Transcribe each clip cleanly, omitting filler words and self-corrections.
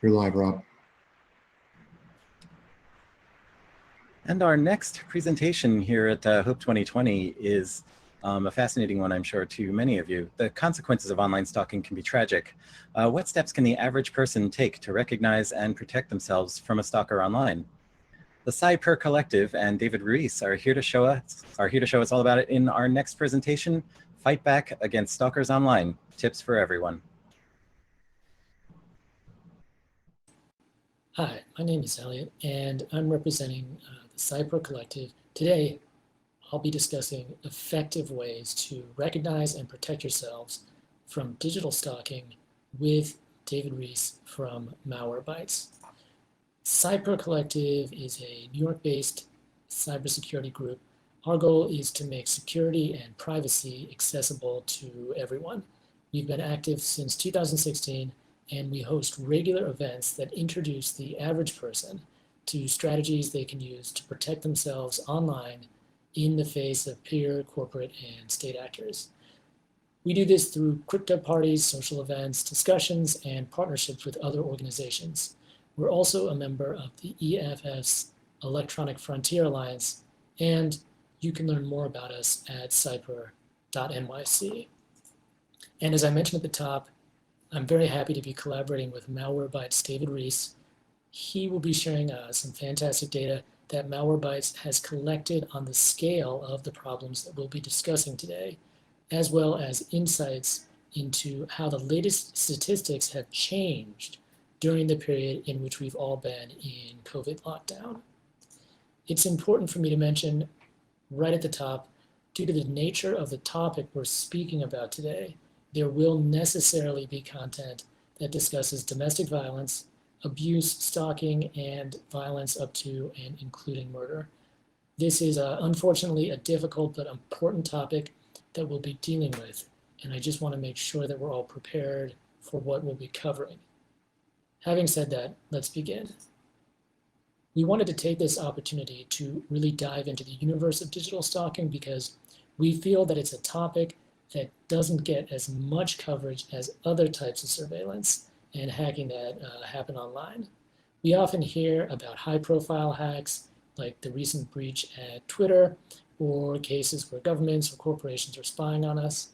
You're live, Rob. And our next presentation here at Hope 2020 is a fascinating one, I'm sure, to many of you. The consequences of online stalking can be tragic. What steps can the average person take to recognize and protect themselves from a stalker online? The Cyper Collective and David Ruiz are here to show us all about it in our next presentation, Fight Back Against Stalkers Online, Tips for Everyone. Hi, my name is Elliot, and I'm representing the Cyper Collective. Today, I'll be discussing effective ways to recognize and protect yourselves from digital stalking with David Reese from Malwarebytes. Cyber Collective is a New York-based cybersecurity group. Our goal is to make security and privacy accessible to everyone. We've been active since 2016, and we host regular events that introduce the average person to strategies they can use to protect themselves online in the face of peer, corporate, and state actors. We do this through crypto parties, social events, discussions, and partnerships with other organizations. We're also a member of the EFF's Electronic Frontier Alliance, and you can learn more about us at cyper.nyc. And as I mentioned at the top, I'm very happy to be collaborating with Malwarebytes' David Reese. He will be sharing some fantastic data that Malwarebytes has collected on the scale of the problems that we'll be discussing today, as well as insights into how the latest statistics have changed during the period in which we've all been in COVID lockdown. It's important for me to mention right at the top, due to the nature of the topic we're speaking about today, there will necessarily be content that discusses domestic violence, abuse, stalking, and violence up to and including murder. This is unfortunately a difficult but important topic that we'll be dealing with, and I just want to make sure that we're all prepared for what we'll be covering. Having said that, let's begin. We wanted to take this opportunity to really dive into the universe of digital stalking because we feel that it's a topic that doesn't get as much coverage as other types of surveillance and hacking that happen online. We often hear about high-profile hacks like the recent breach at Twitter or cases where governments or corporations are spying on us.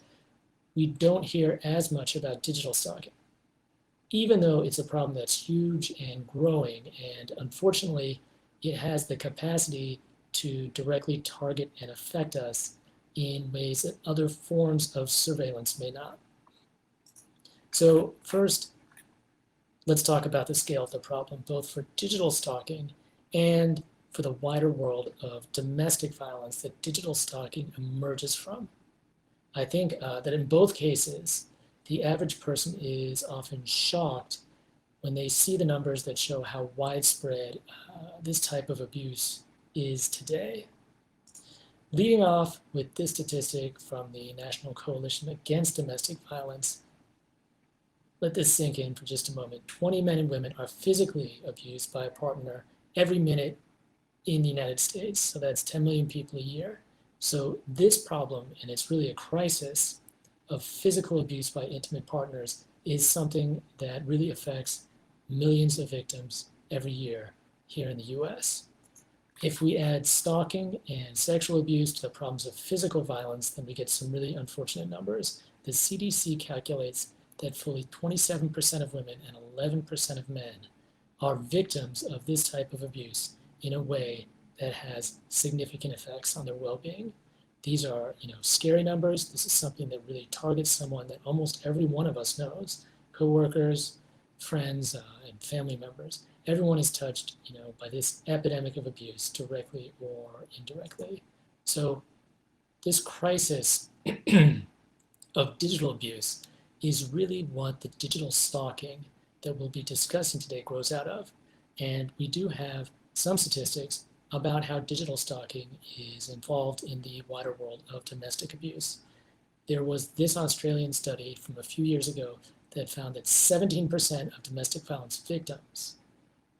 We don't hear as much about digital stalking, even though it's a problem that's huge and growing, and unfortunately, it has the capacity to directly target and affect us in ways that other forms of surveillance may not. So first, let's talk about the scale of the problem, both for digital stalking and for the wider world of domestic violence that digital stalking emerges from. I think that in both cases, the average person is often shocked when they see the numbers that show how widespread this type of abuse is today. Leading off with this statistic from the National Coalition Against Domestic Violence, let this sink in for just a moment. 20 men and women are physically abused by a partner every minute in the United States. So that's 10 million people a year. So this problem, and it's really a crisis of physical abuse by intimate partners, is something that really affects millions of victims every year here in the US. If we add stalking and sexual abuse to the problems of physical violence, then we get some really unfortunate numbers. The CDC calculates that fully 27% of women and 11% of men are victims of this type of abuse in a way that has significant effects on their well-being. These are, scary numbers. This is something that really targets someone that almost every one of us knows, coworkers, friends, and family members. Everyone is touched, by this epidemic of abuse, directly or indirectly. So this crisis of digital abuse is really what the digital stalking that we'll be discussing today grows out of. And we do have some statistics about how digital stalking is involved in the wider world of domestic abuse. There was this Australian study from a few years ago that found that 17% of domestic violence victims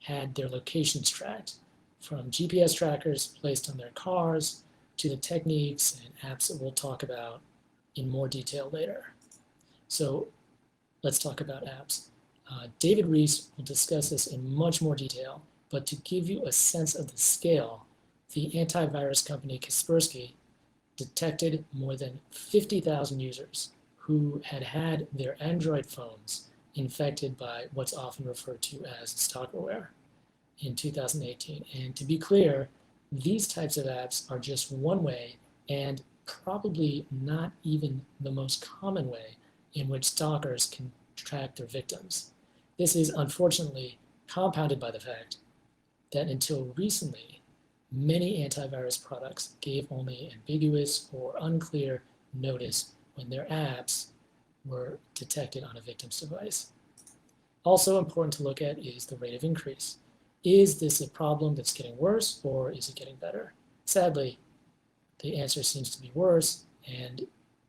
had their locations tracked, from GPS trackers placed on their cars to the techniques and apps that we'll talk about in more detail later. So let's talk about apps. David Rees will discuss this in much more detail, but to give you a sense of the scale, the antivirus company Kaspersky detected more than 50,000 users who had had their Android phones infected by what's often referred to as stalkerware in 2018. And to be clear, these types of apps are just one way, and probably not even the most common way, in which stalkers can track their victims. This is unfortunately compounded by the fact that until recently, many antivirus products gave only ambiguous or unclear notice when their apps were detected on a victim's device. Also important to look at is the rate of increase. Is this a problem that's getting worse, or is it getting better? Sadly, the answer seems to be worse, and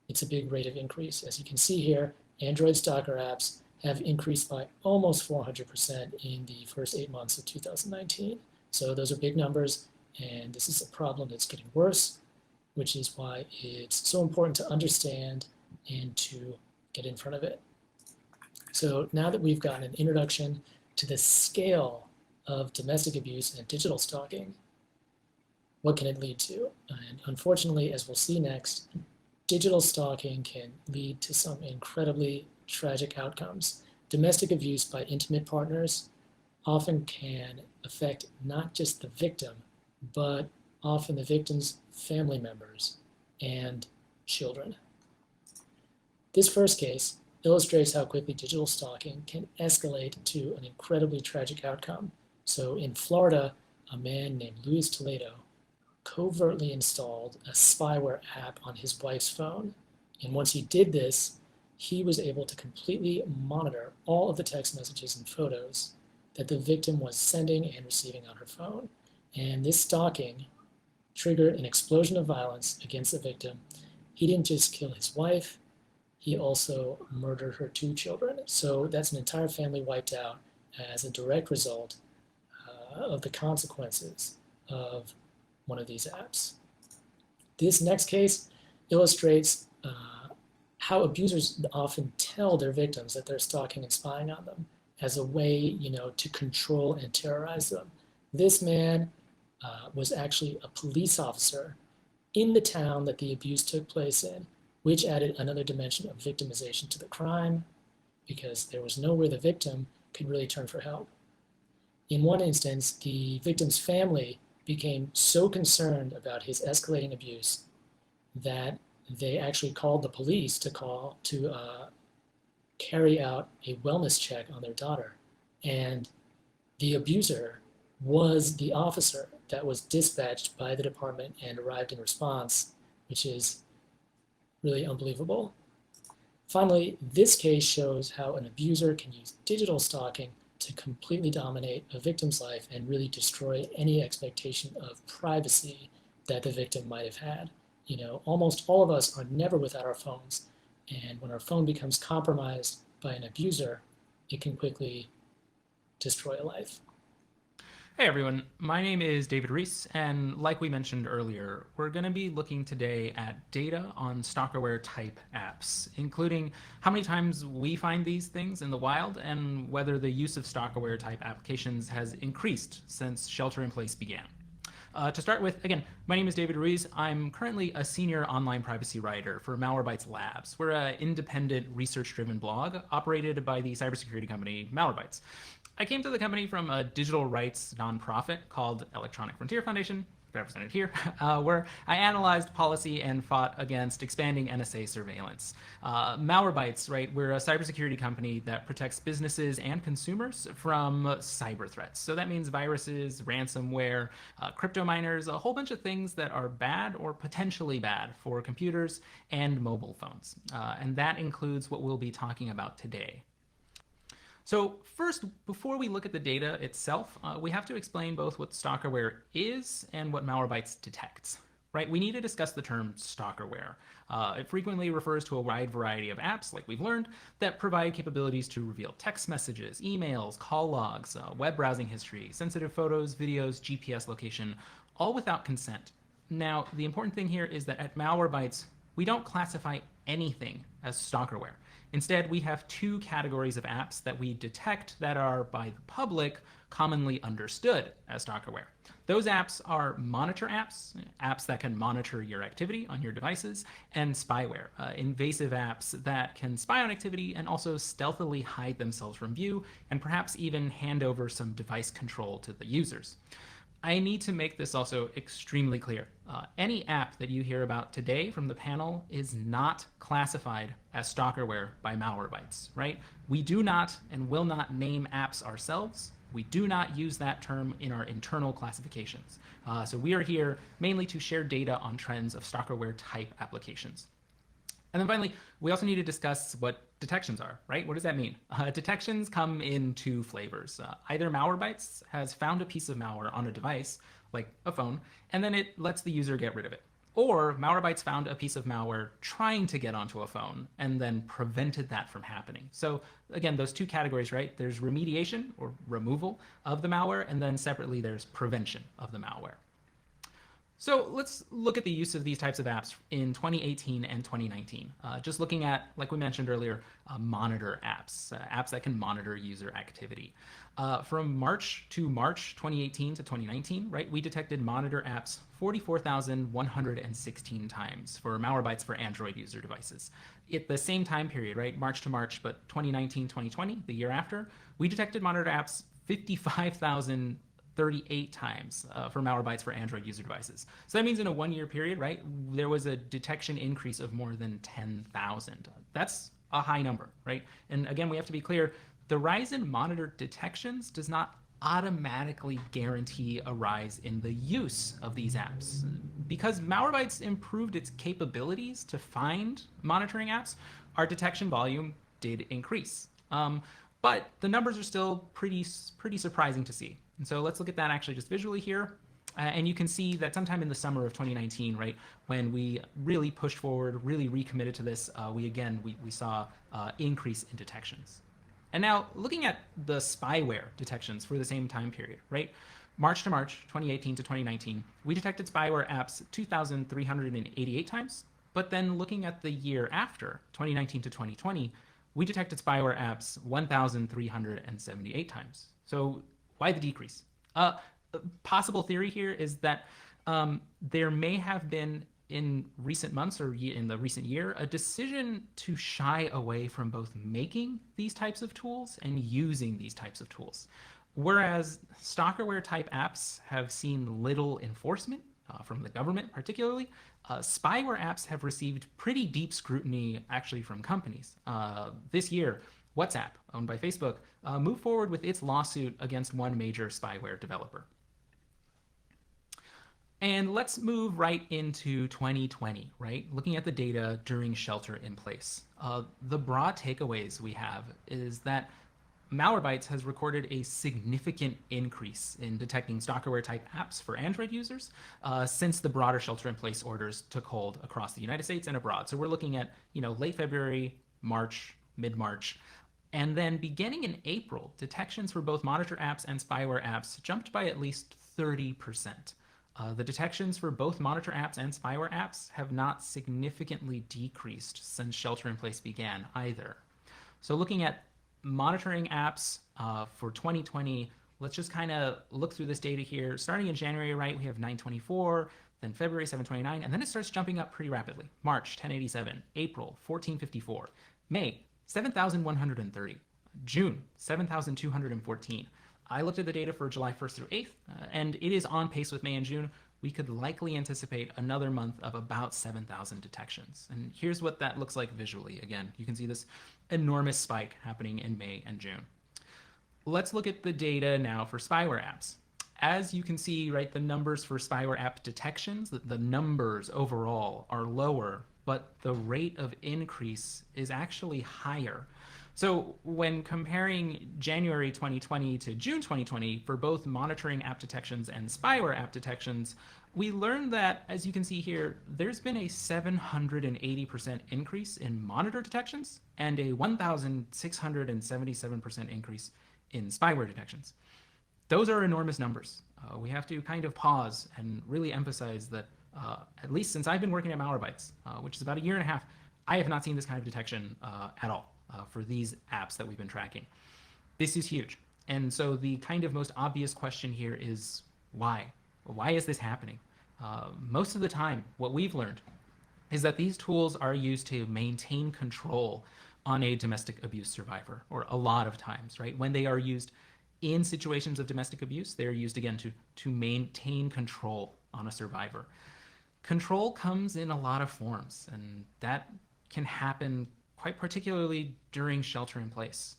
it's a big rate of increase. As you can see here, Android stalker apps have increased by almost 400% in the first 8 months of 2019. So those are big numbers, and this is a problem that's getting worse, which is why it's so important to understand and to get in front of it. So now that we've gotten an introduction to the scale of domestic abuse and digital stalking, what can it lead to? And unfortunately, as we'll see next, digital stalking can lead to some incredibly tragic outcomes. Domestic abuse by intimate partners often can affect not just the victim, but often the victim's family members and children. This first case illustrates how quickly digital stalking can escalate to an incredibly tragic outcome. So in Florida, a man named Luis Toledo covertly installed a spyware app on his wife's phone. And once he did this, he was able to completely monitor all of the text messages and photos that the victim was sending and receiving on her phone. And this stalking triggered an explosion of violence against the victim. He didn't just kill his wife, he also murdered her 2 children. So that's an entire family wiped out as a direct result of the consequences of one of these apps. This next case illustrates how abusers often tell their victims that they're stalking and spying on them as a way, to control and terrorize them. This man was actually a police officer in the town that the abuse took place in, which added another dimension of victimization to the crime because there was nowhere the victim could really turn for help. In one instance, the victim's family became so concerned about his escalating abuse that they actually called the police to carry out a wellness check on their daughter. And the abuser was the officer that was dispatched by the department and arrived in response, which is really unbelievable. Finally, this case shows how an abuser can use digital stalking to completely dominate a victim's life and really destroy any expectation of privacy that the victim might have had. Almost all of us are never without our phones, and when our phone becomes compromised by an abuser, it can quickly destroy a life. Hey everyone, my name is David Rees, and like we mentioned earlier, we're going to be looking today at data on stalkerware type apps, including how many times we find these things in the wild and whether the use of stalkerware type applications has increased since shelter in place began. To start with, again, my name is David Ruiz. I'm currently a senior online privacy writer for Malwarebytes Labs. We're an independent research-driven blog operated by the cybersecurity company Malwarebytes. I came to the company from a digital rights nonprofit called Electronic Frontier Foundation, represented here, where I analyzed policy and fought against expanding NSA surveillance. Malwarebytes, right, we're a cybersecurity company that protects businesses and consumers from cyber threats. So that means viruses, ransomware, crypto miners, a whole bunch of things that are bad or potentially bad for computers and mobile phones. And that includes what we'll be talking about today. So first, before we look at the data itself, we have to explain both what stalkerware is and what Malwarebytes detects. Right? We need to discuss the term stalkerware. It frequently refers to a wide variety of apps, like we've learned, that provide capabilities to reveal text messages, emails, call logs, web browsing history, sensitive photos, videos, GPS location, all without consent. Now, the important thing here is that at Malwarebytes, we don't classify anything as stalkerware. Instead, we have two categories of apps that we detect that are, by the public, commonly understood as stalkerware. Those apps are monitor apps, apps that can monitor your activity on your devices, and spyware, invasive apps that can spy on activity and also stealthily hide themselves from view and perhaps even hand over some device control to the users. I need to make this also extremely clear. Any app that you hear about today from the panel is not classified as stalkerware by Malwarebytes, right? We do not and will not name apps ourselves. We do not use that term in our internal classifications. So we are here mainly to share data on trends of stalkerware type applications. And then finally, we also need to discuss what detections are, right? What does that mean? Detections come in two flavors. Either Malwarebytes has found a piece of malware on a device, like a phone, and then it lets the user get rid of it. Or Malwarebytes found a piece of malware trying to get onto a phone and then prevented that from happening. So again, those two categories, right? There's remediation or removal of the malware, and then separately there's prevention of the malware. So let's look at the use of these types of apps in 2018 and 2019. Just looking at, like we mentioned earlier, monitor apps, apps that can monitor user activity. From March to March 2018 to 2019, right, we detected monitor apps 44,116 times for Malwarebytes for Android user devices. At the same time period, right, March to March, but 2019, 2020, the year after, we detected monitor apps 55,038 times for Malwarebytes for Android user devices. So that means in a 1 year period, right, there was a detection increase of more than 10,000. That's a high number, right? And again, we have to be clear, the rise in monitor detections does not automatically guarantee a rise in the use of these apps. Because Malwarebytes improved its capabilities to find monitoring apps, our detection volume did increase. But the numbers are still pretty surprising to see. And so let's look at that actually just visually here. And you can see that sometime in the summer of 2019, right, when we really pushed forward, really recommitted to this, we saw increase in detections. And now looking at the spyware detections for the same time period, right? March to March, 2018 to 2019, we detected spyware apps 2,388 times. But then looking at the year after, 2019 to 2020, we detected spyware apps 1,378 times. So why the decrease? Possible theory here is that there may have been in recent months or in the recent year a decision to shy away from both making these types of tools and using these types of tools. Whereas stalkerware type apps have seen little enforcement from the government particularly, spyware apps have received pretty deep scrutiny actually from companies. This year, WhatsApp, owned by Facebook, moved forward with its lawsuit against one major spyware developer. And let's move right into 2020, right? Looking at the data during shelter in place. The broad takeaways we have is that Malwarebytes has recorded a significant increase in detecting stalkerware type apps for Android users since the broader shelter in place orders took hold across the United States and abroad. So we're looking at, late February, March, mid-March. And then beginning in April, detections for both monitor apps and spyware apps jumped by at least 30%. The detections for both monitor apps and spyware apps have not significantly decreased since shelter in place began either. So looking at monitoring apps for 2020, let's just kind of look through this data here. Starting in January, right, we have 924, then February 729, and then it starts jumping up pretty rapidly. March 1087, April 1454, May 7,130, June 7,214. I looked at the data for July 1st through 8th, and it is on pace with May and June. We could likely anticipate another month of about 7,000 detections. And here's what that looks like visually. Again, you can see this enormous spike happening in May and June. Let's look at the data now for spyware apps. As you can see, right, the numbers for spyware app detections, the numbers overall are lower, but the rate of increase is actually higher. So when comparing January 2020 to June 2020 for both monitoring app detections and spyware app detections, we learned that, as you can see here, there's been a 780% increase in monitor detections and a 1,677% increase in spyware detections. Those are enormous numbers. We have to kind of pause and really emphasize that, at least since I've been working at Malwarebytes, which is about a year and a half, I have not seen this kind of detection at all for these apps that we've been tracking. This is huge. And so the kind of most obvious question here is why? Why is this happening? Most of the time, what we've learned is that these tools are used to maintain control on a domestic abuse survivor, or a lot of times, right? When they are used in situations of domestic abuse, they're used again to maintain control on a survivor. Control comes in a lot of forms, and that can happen quite particularly during shelter in place.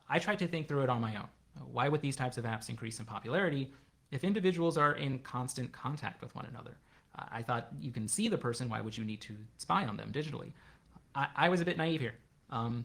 I tried to think through it on my own. Why would these types of apps increase in popularity if individuals are in constant contact with one another? I thought you can see the person, why would you need to spy on them digitally? I was a bit naive here.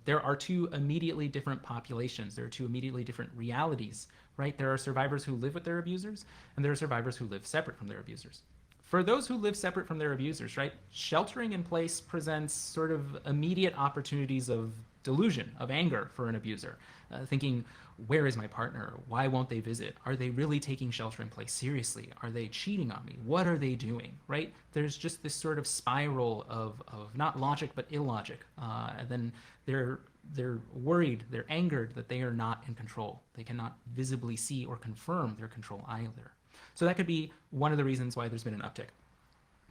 There are two immediately different populations. There are two immediately different realities, right? There are survivors who live with their abusers, and there are survivors who live separate from their abusers. For those who live separate from their abusers, right, sheltering in place presents sort of immediate opportunities of delusion, of anger for an abuser, thinking, where is my partner? Why won't they visit? Are they really taking shelter in place seriously? Are they cheating on me? What are they doing, right? There's just this sort of spiral of not logic, but illogic. And then they're worried, they're angered that they are not in control. They cannot visibly see or confirm their control either. So that could be one of the reasons why there's been an uptick.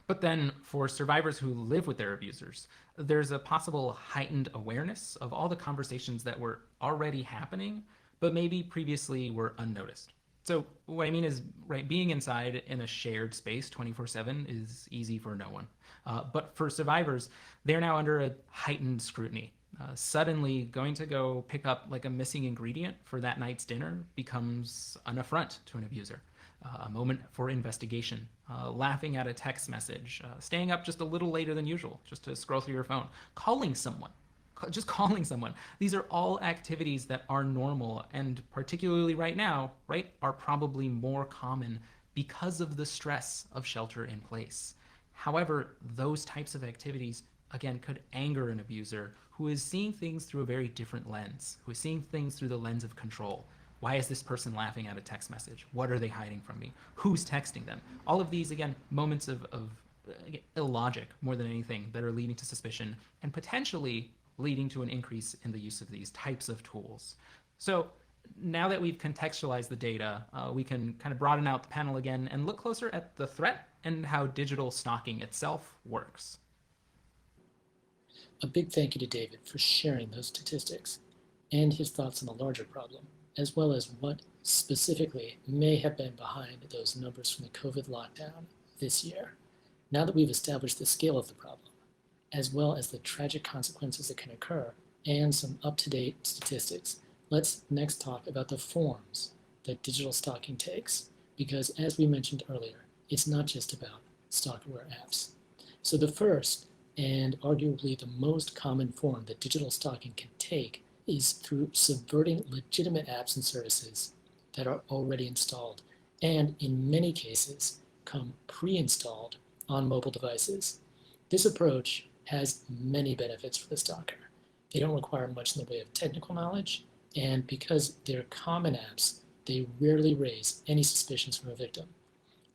But then for survivors who live with their abusers, there's a possible heightened awareness of all the conversations that were already happening, but maybe previously were unnoticed. So what I mean is, right, being inside in a shared space 24/7 is easy for no one. But for survivors, they're now under a heightened scrutiny. Suddenly going to go pick up like a missing ingredient for that night's dinner becomes an affront to an abuser. A moment for investigation, laughing at a text message, staying up just a little later than usual just to scroll through your phone, calling someone, just calling someone. These are all activities that are normal and particularly right now, right, are probably more common because of the stress of shelter in place. However, those types of activities, again, could anger an abuser who is seeing things through a very different lens, who is seeing things through the lens of control. Why is this person laughing at a text message? What are they hiding from me? Who's texting them? All of these, again, moments of illogic more than anything that are leading to suspicion and potentially leading to an increase in the use of these types of tools. So now that we've contextualized the data, we can kind of broaden out the panel again and look closer at the threat and how digital stalking itself works. A big thank you to David for sharing those statistics and his thoughts on the larger problem, as well as what specifically may have been behind those numbers from the COVID lockdown this year. Now that we've established the scale of the problem, as well as the tragic consequences that can occur, and some up-to-date statistics, let's next talk about the forms that digital stalking takes, because as we mentioned earlier, it's not just about stalkerware apps. So the first, and arguably the most common form that digital stalking can take, is through subverting legitimate apps and services that are already installed, and in many cases come pre-installed on mobile devices. This approach has many benefits for the stalker. They don't require much in the way of technical knowledge, and because they're common apps, they rarely raise any suspicions from a victim.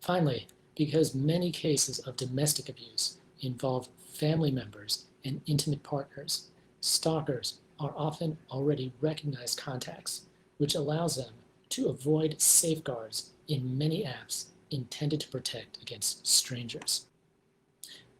Finally, because many cases of domestic abuse involve family members and intimate partners, stalkers are often already recognized contacts, which allows them to avoid safeguards in many apps intended to protect against strangers.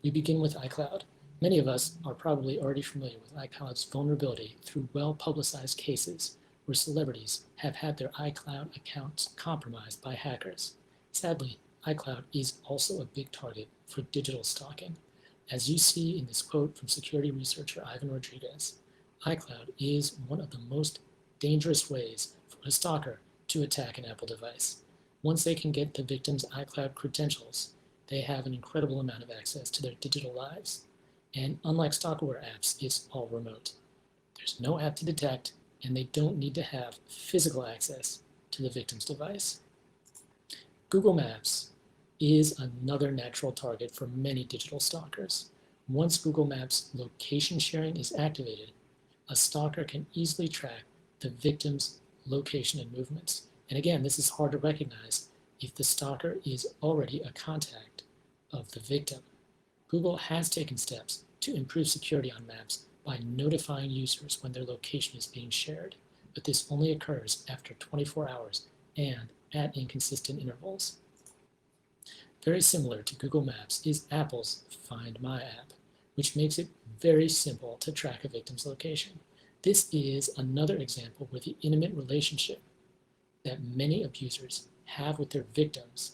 We begin with iCloud. Many of us are probably already familiar with iCloud's vulnerability through well-publicized cases where celebrities have had their iCloud accounts compromised by hackers. Sadly, iCloud is also a big target for digital stalking. As you see in this quote from security researcher Ivan Rodriguez, iCloud is one of the most dangerous ways for a stalker to attack an Apple device. Once they can get the victim's iCloud credentials, they have an incredible amount of access to their digital lives. And unlike stalkerware apps, it's all remote. There's no app to detect, and they don't need to have physical access to the victim's device. Google Maps is another natural target for many digital stalkers. Once Google Maps location sharing is activated, a stalker can easily track the victim's location and movements. And again, this is hard to recognize if the stalker is already a contact of the victim. Google has taken steps to improve security on maps by notifying users when their location is being shared, but this only occurs after 24 hours and at inconsistent intervals. Very similar to Google Maps is Apple's Find My app, which makes it very simple to track a victim's location. This is another example where the intimate relationship that many abusers have with their victims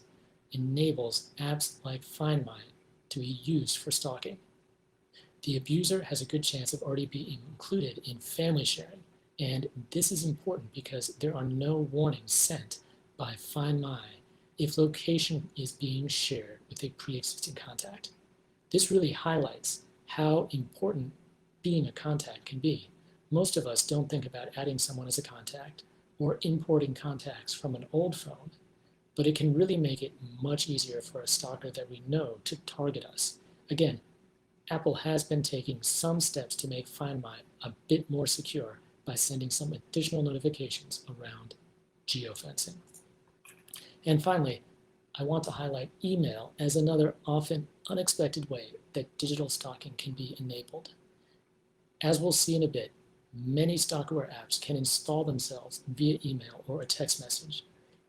enables apps like Find My to be used for stalking. The abuser has a good chance of already being included in family sharing, and this is important because there are no warnings sent by Find My if location is being shared with a pre-existing contact. This really highlights how important being a contact can be. Most of us don't think about adding someone as a contact or importing contacts from an old phone, but it can really make it much easier for a stalker that we know to target us. Again, Apple has been taking some steps to make Find My a bit more secure by sending some additional notifications around geofencing. And finally, I want to highlight email as another often unexpected way that digital stalking can be enabled. As we'll see in a bit, many stalkerware apps can install themselves via email or a text message,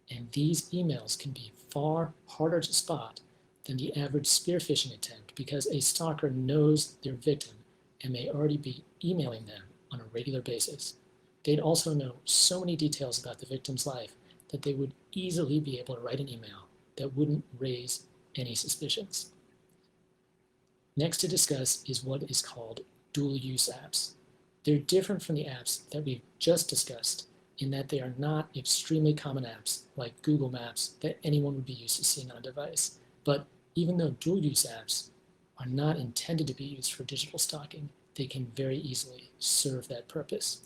and these emails can be far harder to spot than the average spear phishing attempt because a stalker knows their victim and may already be emailing them on a regular basis. They'd also know so many details about the victim's life that they would easily be able to write an email that wouldn't raise any suspicions. Next to discuss is what is called dual-use apps. They're different from the apps that we've just discussed in that they are not extremely common apps like Google Maps that anyone would be used to seeing on a device. But even though dual-use apps are not intended to be used for digital stalking, they can very easily serve that purpose.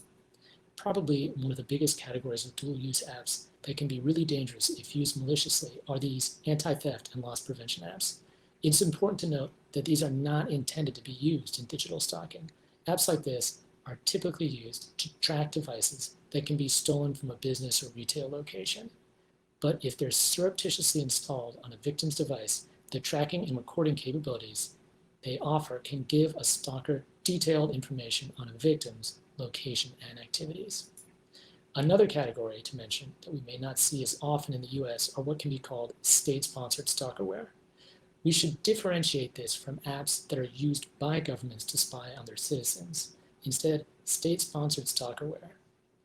Probably one of the biggest categories of dual-use apps that can be really dangerous if used maliciously are these anti-theft and loss prevention apps. It's important to note that these are not intended to be used in digital stalking. Apps like this are typically used to track devices that can be stolen from a business or retail location. But if they're surreptitiously installed on a victim's device, the tracking and recording capabilities they offer can give a stalker detailed information on a victim's location and activities. Another category to mention that we may not see as often in the US are what can be called state-sponsored stalkerware. We should differentiate this from apps that are used by governments to spy on their citizens. Instead, state-sponsored stalkerware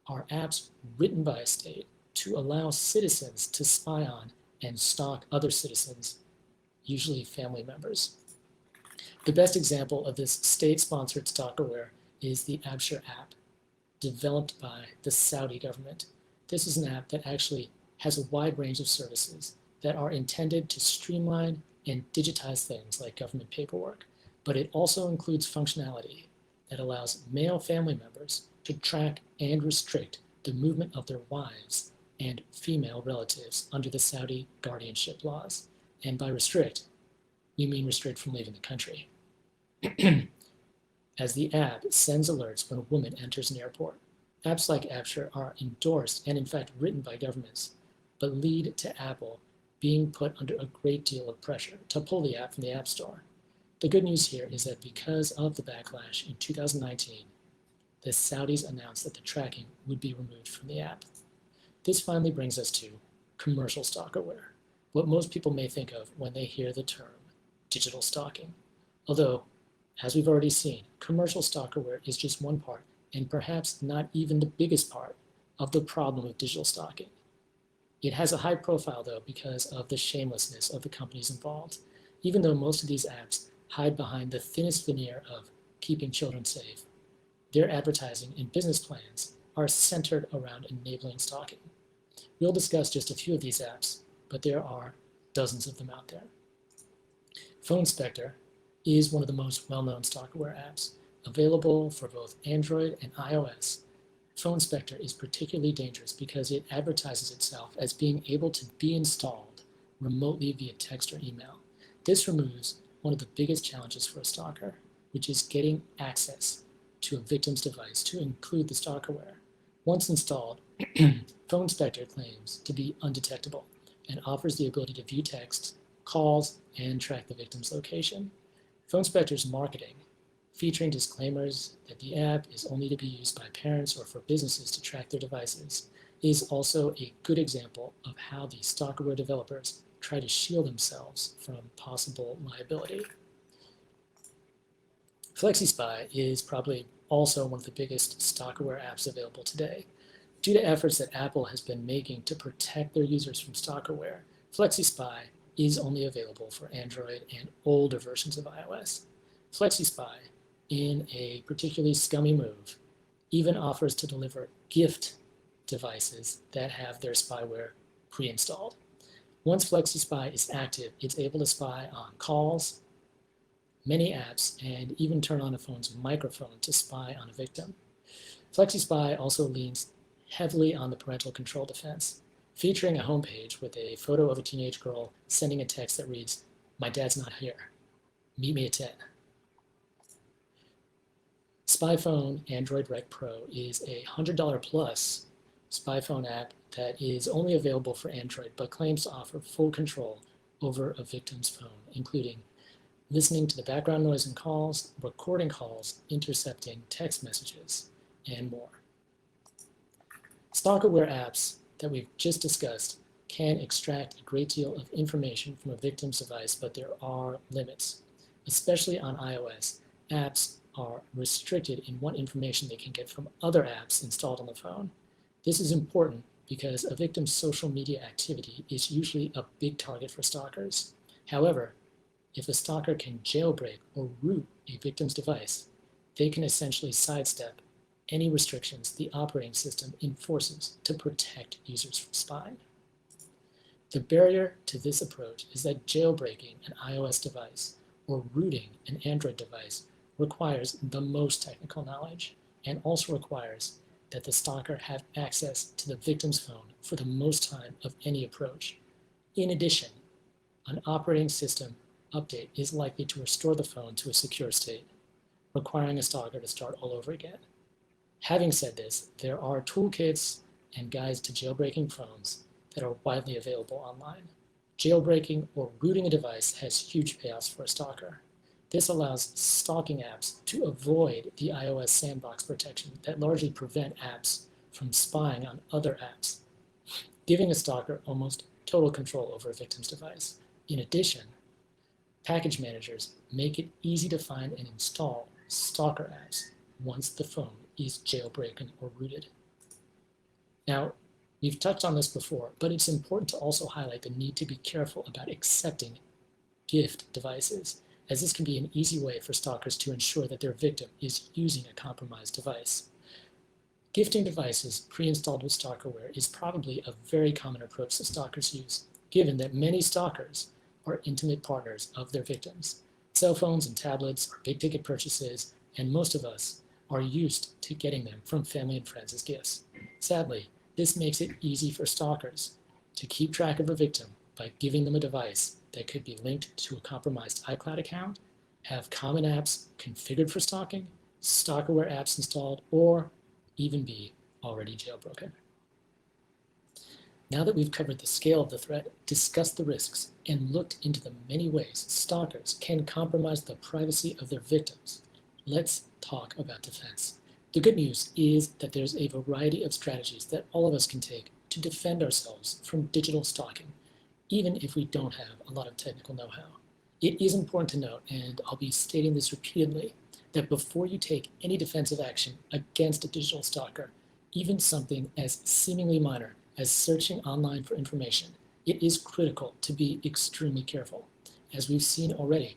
are apps written by a state to allow citizens to spy on and stalk other citizens, usually family members. The best example of this state-sponsored stalkerware is the Abshire app, developed by the Saudi government. This is an app that actually has a wide range of services that are intended to streamline and digitize things like government paperwork, but it also includes functionality that allows male family members to track and restrict the movement of their wives and female relatives under the Saudi guardianship laws. And by restrict, we mean restrict from leaving the country. As the app sends alerts when a woman enters an airport. Apps like Abshire are endorsed and in fact written by governments, but lead to Apple being put under a great deal of pressure to pull the app from the App Store. The good news here is that because of the backlash in 2019, the Saudis announced that the tracking would be removed from the app. This finally brings us to commercial stalkerware, what most people may think of when they hear the term digital stalking. Although, as we've already seen, commercial stalkerware is just one part, and perhaps not even the biggest part, of the problem of digital stalking. It has a high profile, though, because of the shamelessness of the companies involved, even though most of these apps hide behind the thinnest veneer of keeping children safe. Their advertising and business plans are centered around enabling stalking. We'll discuss just a few of these apps, but there are dozens of them out there. Phone Inspector is one of the most well-known stalkerware apps, available for both Android and iOS. Phone Inspector is particularly dangerous because it advertises itself as being able to be installed remotely via text or email. This removes one of the biggest challenges for a stalker, which is getting access to a victim's device to include the stalkerware. Once installed, Phone Inspector claims to be undetectable and offers the ability to view texts, calls, and track the victim's location. Phone Inspector's marketing featuring disclaimers that the app is only to be used by parents or for businesses to track their devices, is also a good example of how the stalkerware developers try to shield themselves from possible liability. FlexiSpy is probably also one of the biggest stalkerware apps available today. Due to efforts that Apple has been making to protect their users from stalkerware, FlexiSpy is only available for Android and older versions of iOS. FlexiSpy, in a particularly scummy move, even offers to deliver gift devices that have their spyware pre-installed. Once FlexiSpy is active, it's able to spy on calls, many apps, and even turn on a phone's microphone to spy on a victim. FlexiSpy also leans heavily on the parental control defense, featuring a homepage with a photo of a teenage girl sending a text that reads, "My dad's not here. Meet me at 10." SpyPhone Android Rec Pro is a $100 plus SpyPhone app that is only available for Android but claims to offer full control over a victim's phone, including listening to the background noise in calls, recording calls, intercepting text messages, and more. Stalkerware apps that we've just discussed can extract a great deal of information from a victim's device, but there are limits. Especially on iOS, apps are restricted in what information they can get from other apps installed on the phone. This is important because a victim's social media activity is usually a big target for stalkers. However, if a stalker can jailbreak or root a victim's device, they can essentially sidestep any restrictions the operating system enforces to protect users from spying. The barrier to this approach is that jailbreaking an iOS device or rooting an Android device requires the most technical knowledge and also requires that the stalker have access to the victim's phone for the most time of any approach. In addition, an operating system update is likely to restore the phone to a secure state, requiring a stalker to start all over again. Having said this, there are toolkits and guides to jailbreaking phones that are widely available online. Jailbreaking or rooting a device has huge payoffs for a stalker. This allows stalking apps to avoid the iOS sandbox protection that largely prevent apps from spying on other apps, giving a stalker almost total control over a victim's device. In addition, package managers make it easy to find and install stalker apps once the phone is jailbroken or rooted. Now, we've touched on this before, but it's important to also highlight the need to be careful about accepting gift devices, as this can be an easy way for stalkers to ensure that their victim is using a compromised device. Gifting devices pre-installed with stalkerware is probably a very common approach that stalkers use, given that many stalkers are intimate partners of their victims. Cell phones and tablets are big-ticket purchases, and most of us are used to getting them from family and friends as gifts. Sadly, this makes it easy for stalkers to keep track of a victim by giving them a device that could be linked to a compromised iCloud account, have common apps configured for stalking, stalkerware apps installed, or even be already jailbroken. Now that we've covered the scale of the threat, discussed the risks, and looked into the many ways stalkers can compromise the privacy of their victims, let's talk about defense. The good news is that there's a variety of strategies that all of us can take to defend ourselves from digital stalking, even if we don't have a lot of technical know-how. It is important to note, and I'll be stating this repeatedly, that before you take any defensive action against a digital stalker, even something as seemingly minor as searching online for information, it is critical to be extremely careful. As we've seen already,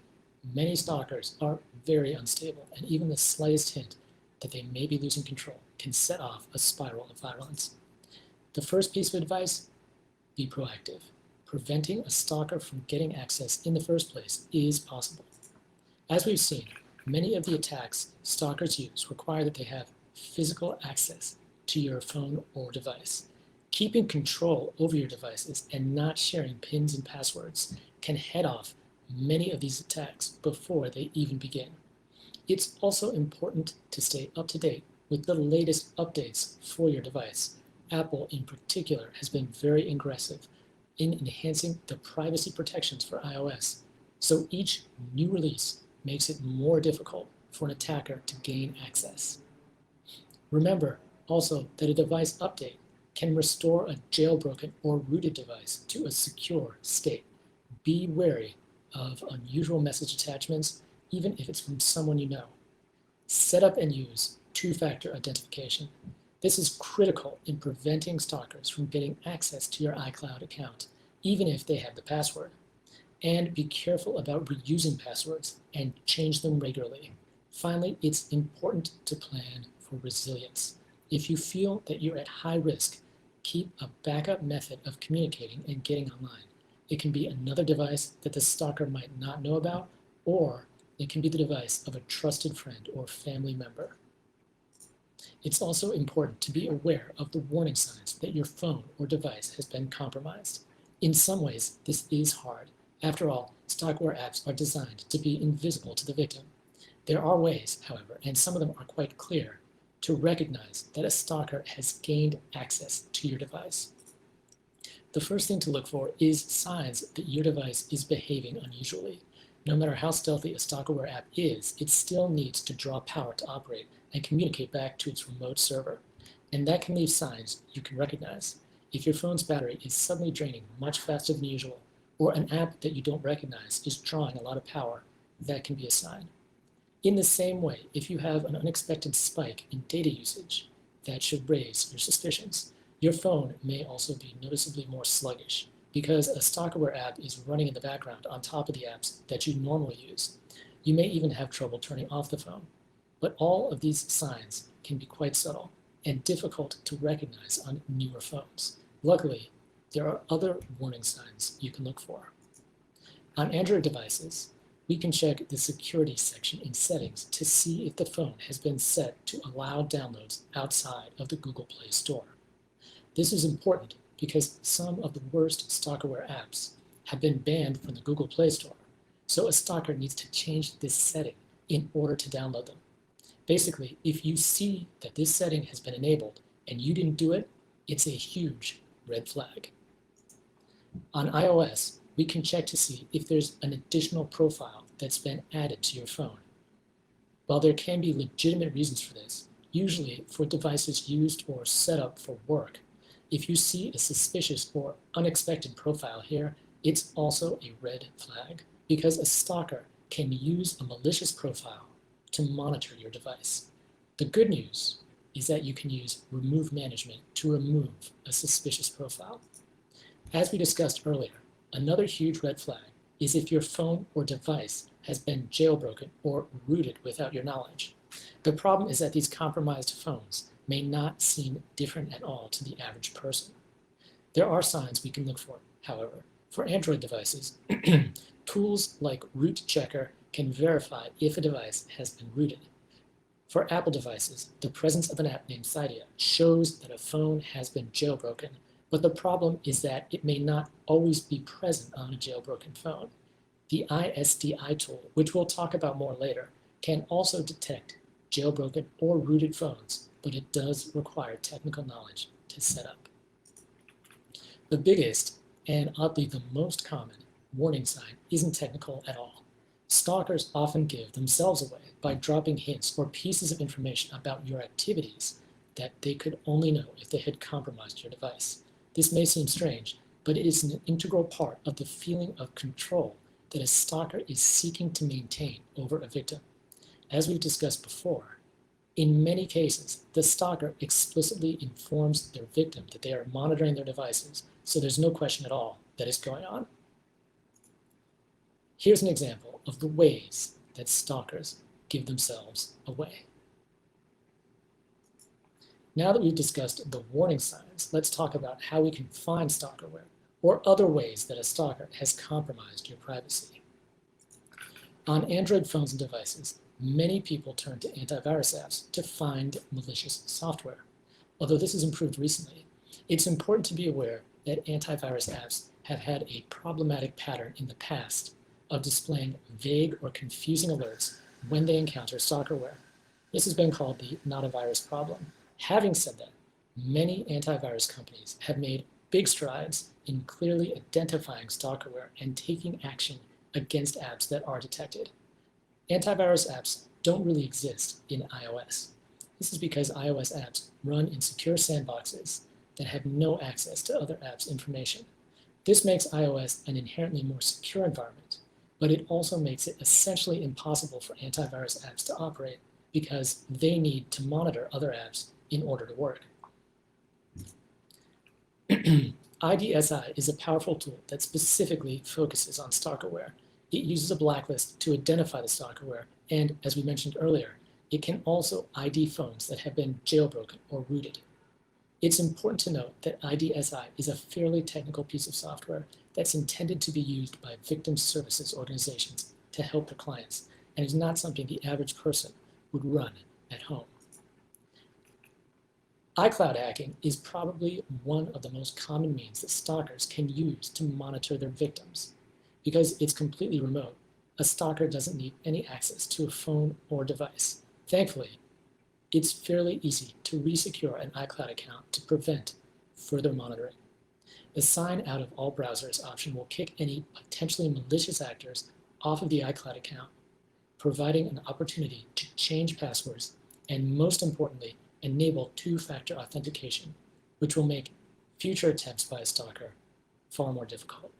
many stalkers are very unstable, and even the slightest hint that they may be losing control can set off a spiral of violence. The first piece of advice, be proactive. Preventing a stalker from getting access in the first place is possible. As we've seen, many of the attacks stalkers use require that they have physical access to your phone or device. Keeping control over your devices and not sharing pins and passwords can head off many of these attacks before they even begin. It's also important to stay up to date with the latest updates for your device. Apple in particular has been very aggressive in enhancing the privacy protections for iOS, so each new release makes it more difficult for an attacker to gain access. Remember also that a device update can restore a jailbroken or rooted device to a secure state. Be wary of unusual message attachments, even if it's from someone you know. Set up and use two-factor authentication. This is critical in preventing stalkers from getting access to your iCloud account, even if they have the password. And be careful about reusing passwords and change them regularly. Finally, it's important to plan for resilience. If you feel that you're at high risk, keep a backup method of communicating and getting online. It can be another device that the stalker might not know about, or it can be the device of a trusted friend or family member. It's also important to be aware of the warning signs that your phone or device has been compromised. In some ways, this is hard. After all, stalkerware apps are designed to be invisible to the victim. There are ways, however, and some of them are quite clear, to recognize that a stalker has gained access to your device. The first thing to look for is signs that your device is behaving unusually. No matter how stealthy a stalkerware app is, it still needs to draw power to operate and communicate back to its remote server. And that can leave signs you can recognize. If your phone's battery is suddenly draining much faster than usual, or an app that you don't recognize is drawing a lot of power, that can be a sign. In the same way, if you have an unexpected spike in data usage, that should raise your suspicions. Your phone may also be noticeably more sluggish because a stalkerware app is running in the background on top of the apps that you normally use. You may even have trouble turning off the phone. But all of these signs can be quite subtle and difficult to recognize on newer phones. Luckily, there are other warning signs you can look for. On Android devices, we can check the security section in settings to see if the phone has been set to allow downloads outside of the Google Play Store. This is important because some of the worst stalkerware apps have been banned from the Google Play Store, so a stalker needs to change this setting in order to download them. Basically, if you see that this setting has been enabled and you didn't do it, it's a huge red flag. On iOS, we can check to see if there's an additional profile that's been added to your phone. While there can be legitimate reasons for this, usually for devices used or set up for work, if you see a suspicious or unexpected profile here, it's also a red flag because a stalker can use a malicious profile to monitor your device. The good news is that you can use remove management to remove a suspicious profile. As we discussed earlier, another huge red flag is if your phone or device has been jailbroken or rooted without your knowledge. The problem is that these compromised phones may not seem different at all to the average person. There are signs we can look for, however. For Android devices, tools like Root Checker can verify if a device has been rooted. For Apple devices, the presence of an app named Cydia shows that a phone has been jailbroken, but the problem is that it may not always be present on a jailbroken phone. The ISDI tool, which we'll talk about more later, can also detect jailbroken or rooted phones, but it does require technical knowledge to set up. The biggest, and oddly the most common, warning sign isn't technical at all. Stalkers often give themselves away by dropping hints or pieces of information about your activities that they could only know if they had compromised your device. This may seem strange, but it is an integral part of the feeling of control that a stalker is seeking to maintain over a victim. As we've discussed before, in many cases, the stalker explicitly informs their victim that they are monitoring their devices, so there's no question at all that it's going on. Here's an example of the ways that stalkers give themselves away. Now that we've discussed the warning signs, let's talk about how we can find stalkerware or other ways that a stalker has compromised your privacy. On Android phones and devices, many people turn to antivirus apps to find malicious software. Although this has improved recently, it's important to be aware that antivirus apps have had a problematic pattern in the past of displaying vague or confusing alerts when they encounter stalkerware. This has been called the not a virus problem. Having said that, many antivirus companies have made big strides in clearly identifying stalkerware and taking action against apps that are detected. Antivirus apps don't really exist in iOS. This is because iOS apps run in secure sandboxes that have no access to other apps' information. This makes iOS an inherently more secure environment, but it also makes it essentially impossible for antivirus apps to operate because they need to monitor other apps in order to work. IDSI is a powerful tool that specifically focuses on stalkerware. It uses a blacklist to identify the stalkerware, and as we mentioned earlier, it can also ID phones that have been jailbroken or rooted. It's important to note that IDSI is a fairly technical piece of software that's intended to be used by victim services organizations to help their clients, and is not something the average person would run at home. iCloud hacking is probably one of the most common means that stalkers can use to monitor their victims. Because it's completely remote, a stalker doesn't need any access to a phone or device. Thankfully, it's fairly easy to resecure an iCloud account to prevent further monitoring. The sign out of all browsers option will kick any potentially malicious actors off of the iCloud account, providing an opportunity to change passwords and, most importantly, enable two-factor authentication, which will make future attempts by a stalker far more difficult.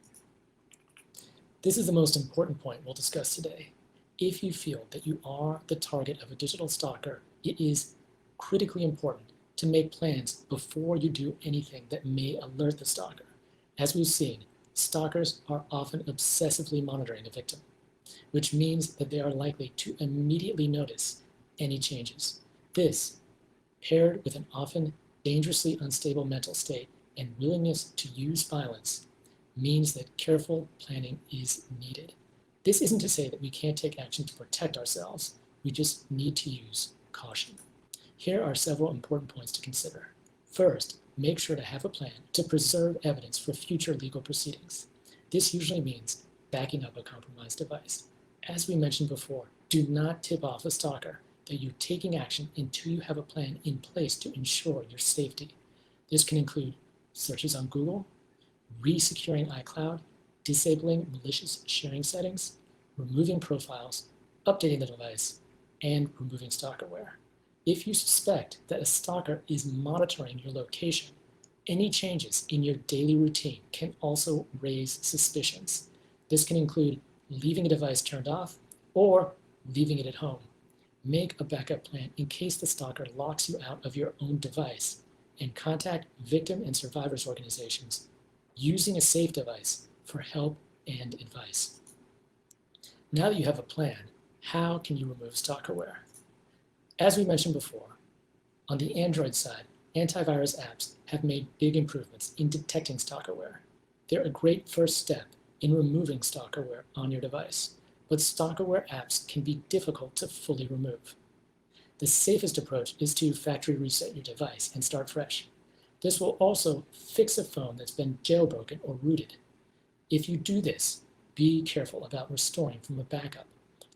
This is the most important point we'll discuss today. If you feel that you are the target of a digital stalker, it is critically important to make plans before you do anything that may alert the stalker. As we've seen, stalkers are often obsessively monitoring a victim, which means that they are likely to immediately notice any changes. This, paired with an often dangerously unstable mental state and willingness to use violence, means that careful planning is needed. This isn't to say that we can't take action to protect ourselves. We just need to use caution. Here are several important points to consider. First, make sure to have a plan to preserve evidence for future legal proceedings. This usually means backing up a compromised device. As we mentioned before, do not tip off a stalker that you're taking action until you have a plan in place to ensure your safety. This can include searches on Google, re-securing iCloud, disabling malicious sharing settings, removing profiles, updating the device, and removing stalkerware. If you suspect that a stalker is monitoring your location, any changes in your daily routine can also raise suspicions. This can include leaving a device turned off or leaving it at home. Make a backup plan in case the stalker locks you out of your own device, and contact victim and survivors organizations using a safe device for help and advice. Now that you have a plan, how can you remove stalkerware? As we mentioned before, on the Android side, antivirus apps have made big improvements in detecting stalkerware. They're a great first step in removing stalkerware on your device, but stalkerware apps can be difficult to fully remove. The safest approach is to factory reset your device and start fresh. This will also fix a phone that's been jailbroken or rooted. If you do this, be careful about restoring from a backup.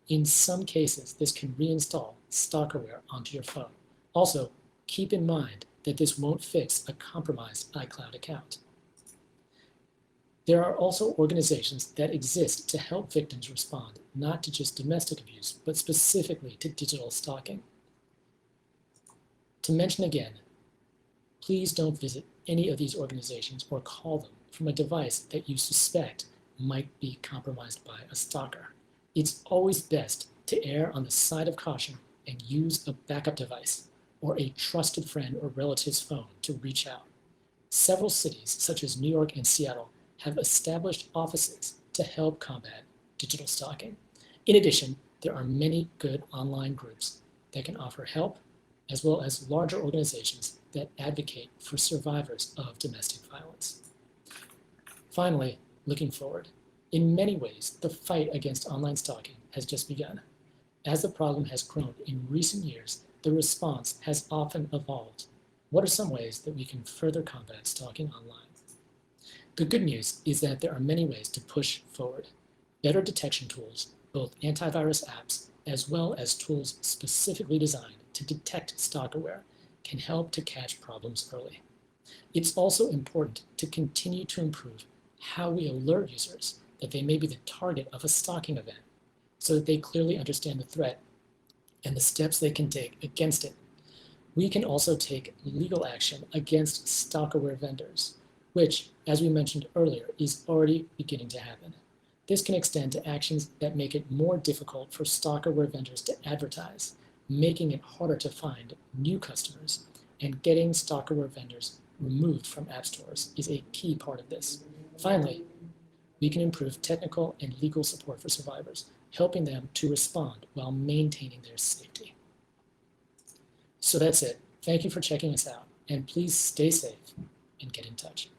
In some cases, this can reinstall stalkerware onto your phone. Also, keep in mind that this won't fix a compromised iCloud account. There are also organizations that exist to help victims respond, not to just domestic abuse, but specifically to digital stalking. To mention again, please don't visit any of these organizations or call them from a device that you suspect might be compromised by a stalker. It's always best to err on the side of caution and use a backup device or a trusted friend or relative's phone to reach out. Several cities, such as New York and Seattle, have established offices to help combat digital stalking. In addition, there are many good online groups that can offer help, as well as larger organizations that advocate for survivors of domestic violence. Finally, looking forward, in many ways, the fight against online stalking has just begun. As the problem has grown in recent years, the response has often evolved. What are some ways that we can further combat stalking online? The good news is that there are many ways to push forward. Better detection tools, both antivirus apps as well as tools specifically designed to detect stalkerware, can help to catch problems early. It's also important to continue to improve how we alert users that they may be the target of a stalking event, so that they clearly understand the threat and the steps they can take against it. We can also take legal action against stalkerware vendors, which, as we mentioned earlier, is already beginning to happen. This can extend to actions that make it more difficult for stalkerware vendors to advertise, making it harder to find new customers, and getting stalkerware vendors removed from app stores is a key part of this. Finally, we can improve technical and legal support for survivors, helping them to respond while maintaining their safety. So that's it. Thank you for checking us out, and please stay safe and get in touch.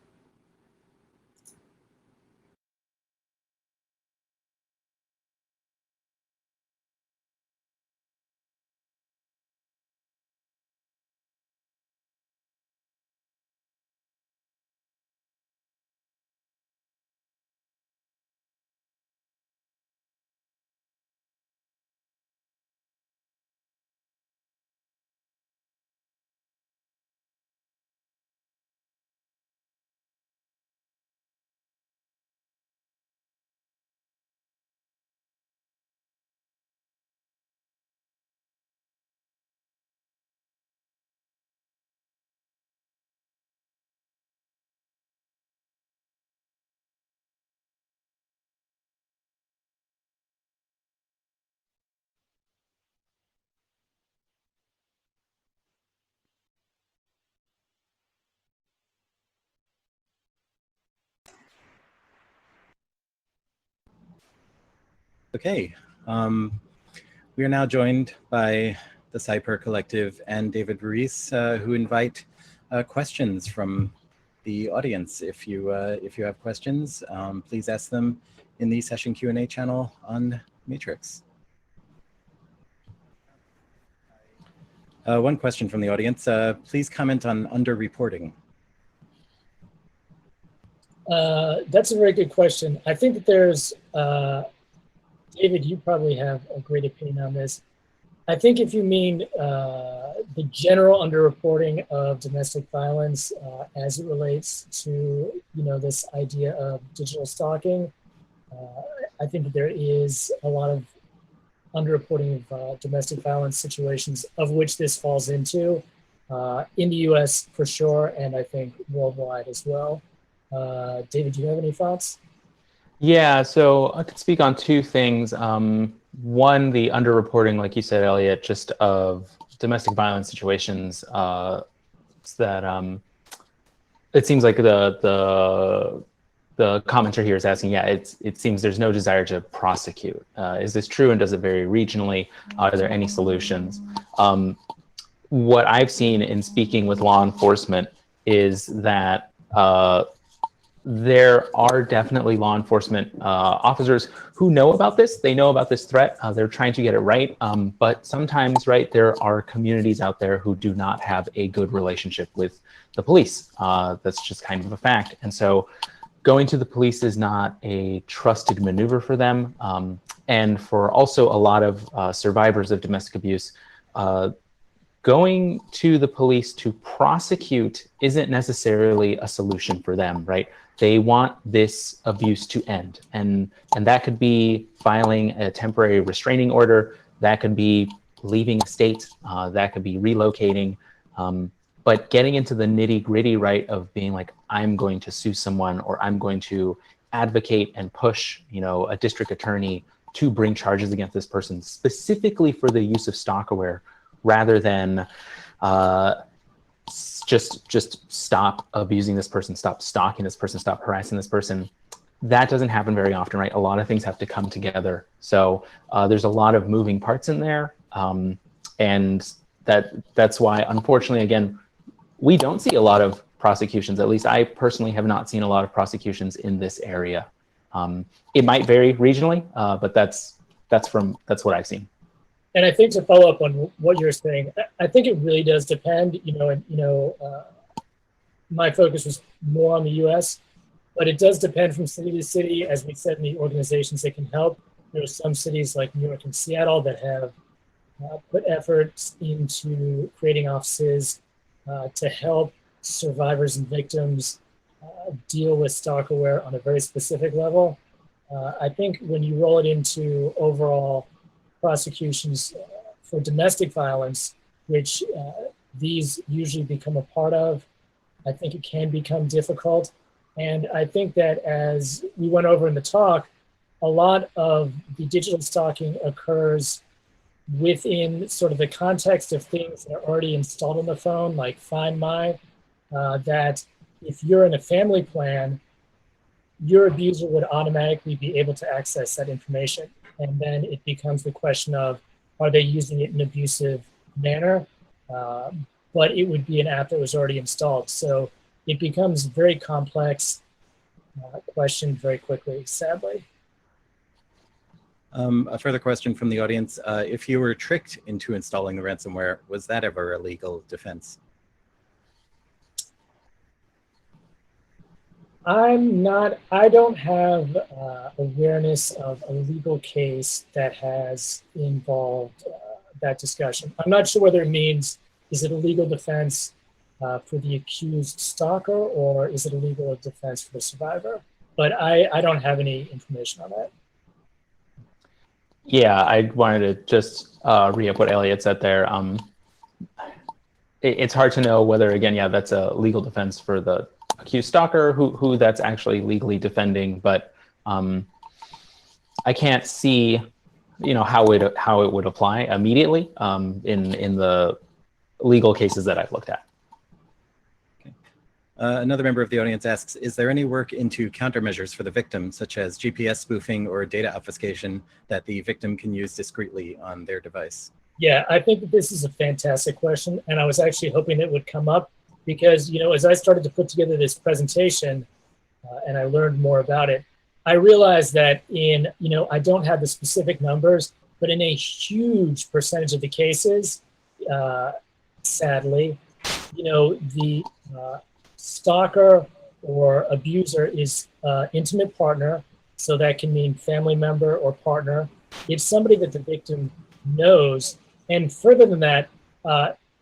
Okay, we are now joined by the Cyper Collective and David Reese, who invite questions from the audience. If you have questions, please ask them in the session Q&A channel on Matrix. One question from the audience, please comment on underreporting. That's a very good question. I think that there's, David, you probably have a great opinion on this. I think if you mean the general underreporting of domestic violence as it relates to, this idea of digital stalking, I think there is a lot of underreporting of domestic violence situations, of which this falls into, in the US for sure, and I think worldwide as well. David, do you have any thoughts? Yeah, so I could speak on two things. One, the underreporting, like you said, Elliot, just of domestic violence situations that it seems like the commenter here is asking, yeah, it seems there's no desire to prosecute. Is this true, and does it vary regionally? Are there any solutions? What I've seen in speaking with law enforcement is that there are definitely law enforcement officers who know about this. They know about this threat. They're trying to get it right. But sometimes, right, there are communities out there who do not have a good relationship with the police. That's just kind of a fact. And so going to the police is not a trusted maneuver for them. And for also a lot of survivors of domestic abuse, going to the police to prosecute isn't necessarily a solution for them, right? They want this abuse to end. And that could be filing a temporary restraining order. That could be leaving a state. That could be relocating. But getting into the nitty gritty, right, of being like, I'm going to sue someone, or I'm going to advocate and push, a district attorney to bring charges against this person specifically for the use of stalkerware, rather than just stop abusing this person, stop stalking this person, stop harassing this person. That doesn't happen very often, right? A lot of things have to come together. So there's a lot of moving parts in there. And that's why, unfortunately, again, we don't see a lot of prosecutions. At least I personally have not seen a lot of prosecutions in this area. It might vary regionally, but that's what I've seen. And I think to follow up on what you're saying, I think it really does depend. My focus was more on the U.S., but it does depend from city to city. As we said, in the organizations that can help, there are some cities like New York and Seattle that have put efforts into creating offices to help survivors and victims deal with stalkerware on a very specific level. I think when you roll it into overall prosecutions for domestic violence, which these usually become a part of, I think it can become difficult. And I think that as we went over in the talk, a lot of the digital stalking occurs within sort of the context of things that are already installed on the phone, like Find My, that if you're in a family plan, your abuser would automatically be able to access that information. And then it becomes the question of, are they using it in an abusive manner? But it would be an app that was already installed. So it becomes very complex question very quickly, sadly. A further question from the audience. If you were tricked into installing the ransomware, was that ever a legal defense? I don't have awareness of a legal case that has involved that discussion. I'm not sure whether it means, is it a legal defense for the accused stalker, or is it a legal defense for the survivor? But I don't have any information on that. Yeah, I wanted to just re-up what Elliot said there. It's hard to know whether, again, yeah, that's a legal defense for the accused stalker, who that's actually legally defending, but I can't see, how it would apply immediately in the legal cases that I've looked at. Another member of the audience asks, is there any work into countermeasures for the victim, such as GPS spoofing or data obfuscation that the victim can use discreetly on their device? Yeah, I think that this is a fantastic question, and I was actually hoping it would come up because, as I started to put together this presentation and I learned more about it, I realized that I don't have the specific numbers, but in a huge percentage of the cases, sadly, the stalker or abuser is intimate partner, so that can mean family member or partner. It's somebody that the victim knows, and further than that,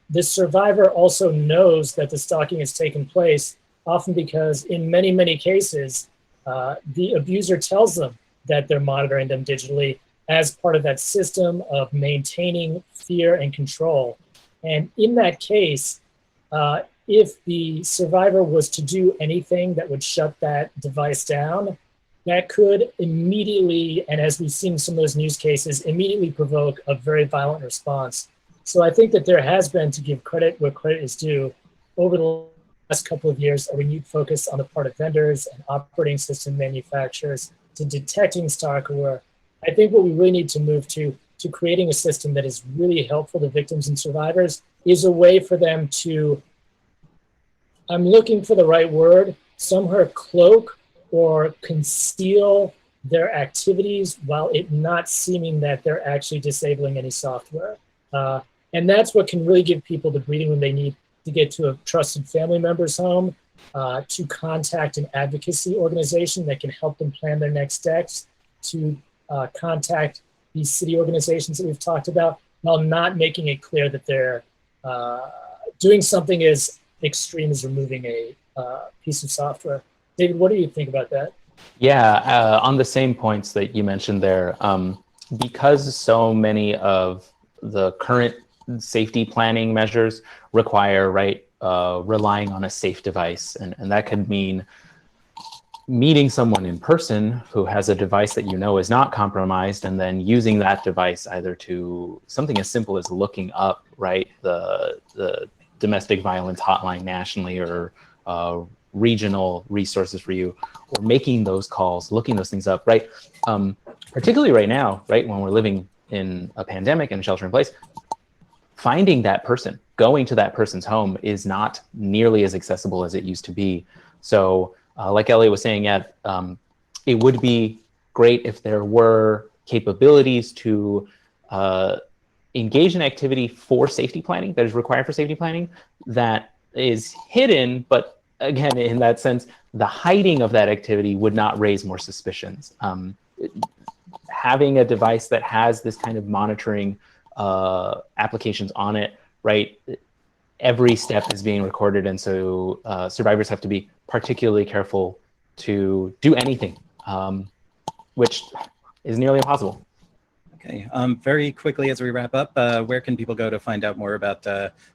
the survivor also knows that the stalking has taken place, often because in many, many cases, the abuser tells them that they're monitoring them digitally as part of that system of maintaining fear and control. And in that case, if the survivor was to do anything that would shut that device down, that could immediately, and as we've seen some of those news cases, immediately provoke a very violent response. So I think that there has been, to give credit where credit is due, over the last couple of years, a renewed focus on the part of vendors and operating system manufacturers to detecting stalkerware. I think what we really need to move to creating a system that is really helpful to victims and survivors is a way for them to, I'm looking for the right word, somewhere cloak or conceal their activities while it not seeming that they're actually disabling any software. And that's what can really give people the breathing room they need to get to a trusted family member's home, to contact an advocacy organization that can help them plan their next steps, to contact these city organizations that we've talked about, while not making it clear that they're doing something as extreme as removing a piece of software. David, what do you think about that? Yeah, on the same points that you mentioned there, because so many of the current safety planning measures require, relying on a safe device. And that could mean meeting someone in person who has a device that is not compromised, and then using that device either to something as simple as looking up, the domestic violence hotline nationally, or regional resources for you, or making those calls, looking those things up, particularly right now, when we're living in a pandemic and shelter in place, finding that person, going to that person's home is not nearly as accessible as it used to be. So like Elliot was saying, it would be great if there were capabilities to engage in activity for safety planning, that is required for safety planning, that is hidden, but again, in that sense, the hiding of that activity would not raise more suspicions. Having a device that has this kind of monitoring applications on it, every step is being recorded, and so survivors have to be particularly careful to do anything, which is nearly impossible. Okay, very quickly as we wrap up, where can people go to find out more about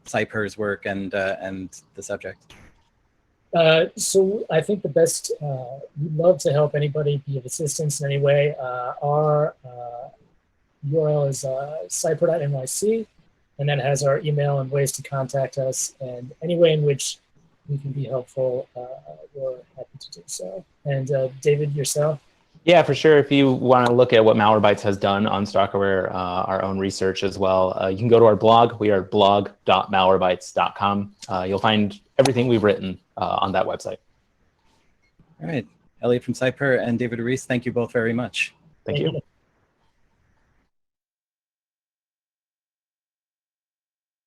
Cyper's work and the subject? So I think the best, we'd love to help anybody, be of assistance in any way. Our URL is cyper.nyc, and that has our email and ways to contact us, and any way in which we can be helpful, we're happy to do so. And David, yourself? Yeah, for sure. If you want to look at what Malwarebytes has done on Stalkerware, our own research as well, you can go to our blog. We are blog.malwarebytes.com. You'll find everything we've written on that website. All right, Elliot from Cyper and David Reese, thank you both very much. Thank you.